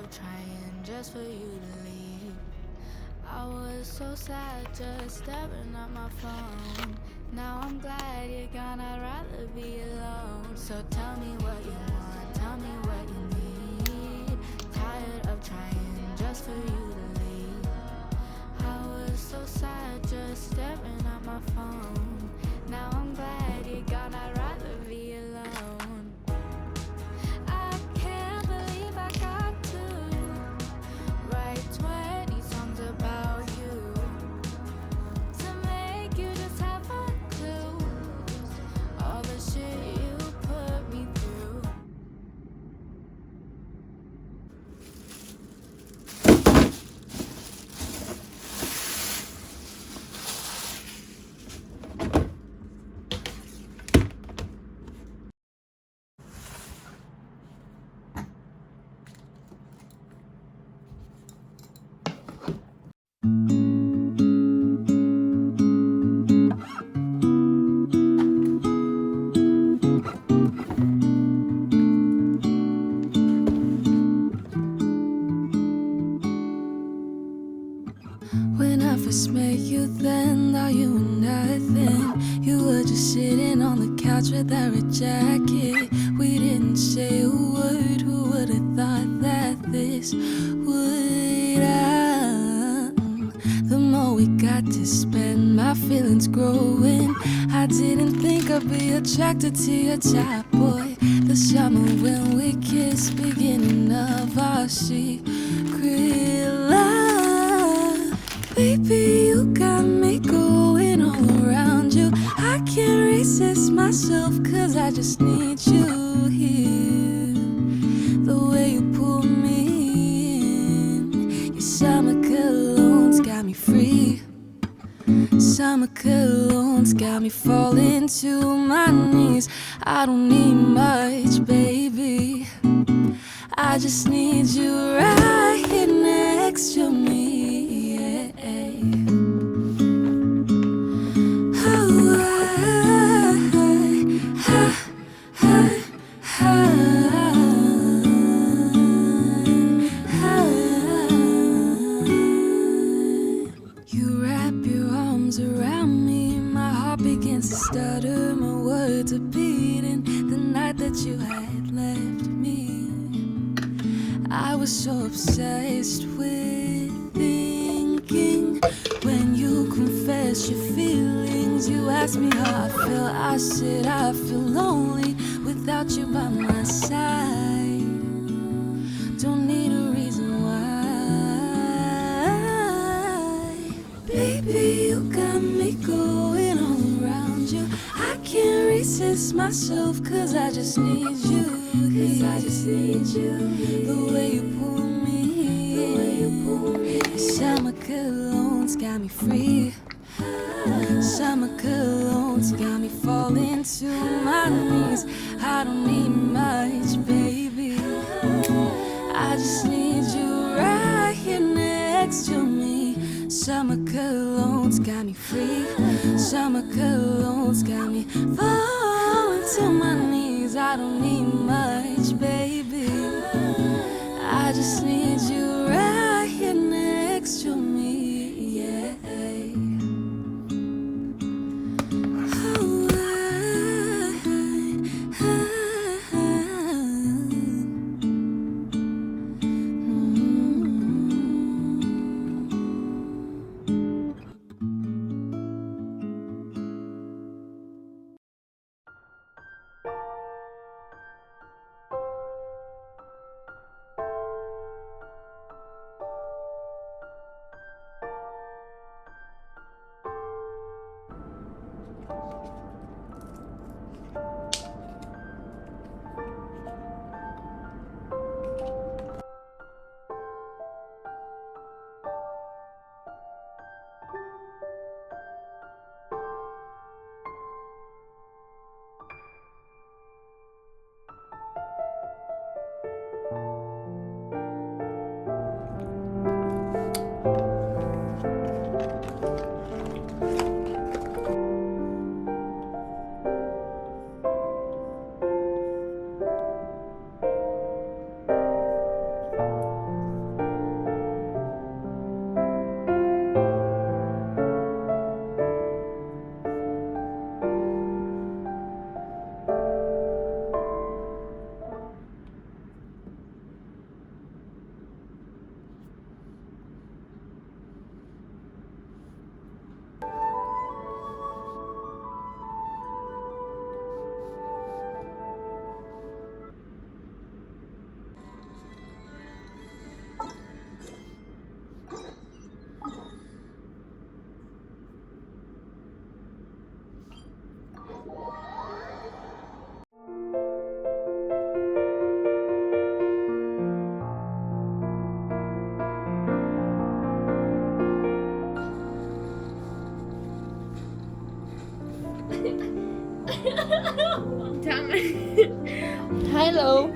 of trying just for you to leave. I was so sad just staring at my phone. Now I'm glad you're gone, I'd rather be alone. So tell me what you want, tell me what you need. Tired of trying just for you to leave. I was so sad just staring at my phone. Now I'm glad you're gone, I'd rather be alone. I can't believe I got to write 20 songs about you to make you just have a clue all the shit you put me through. When I first met you, then thought you were nothing. You were just sitting on the couch with that red jacket. We didn't say a word. Who would have thought that this would happen? The more we got to spend, my feelings growing. I didn't think I'd be attracted to your type, boy. The summer when we kissed, beginning of our secret love. Baby, you got me going all around you. I can't resist myself, cause I just need you here. The way you pull me in, your summer cologne's got me free. Summer cologne's got me falling to my knees. I don't need much, baby. I just need you right here next to me. You wrap your arms around me, my heart begins to stutter, my words are beating. The night that you had left me, I was so obsessed with thinking. When you confess your feelings, you asked me how I felt. I said I feel lonely without you by my side. Don't need a reason why. Baby, you got me going all around you. I can't resist myself, cause I just need you. Cause I just need you. The way you pull me, the way you pull me. Summer cologne's got me free. Summer cologne's got me falling to my knees. I don't need much, baby. I just need you right here next to me. Summer cologne's got me free. Summer cologne's got me falling to my knees. I don't need much, baby. I just need you right here next to me, yeah. Jangan. Hello.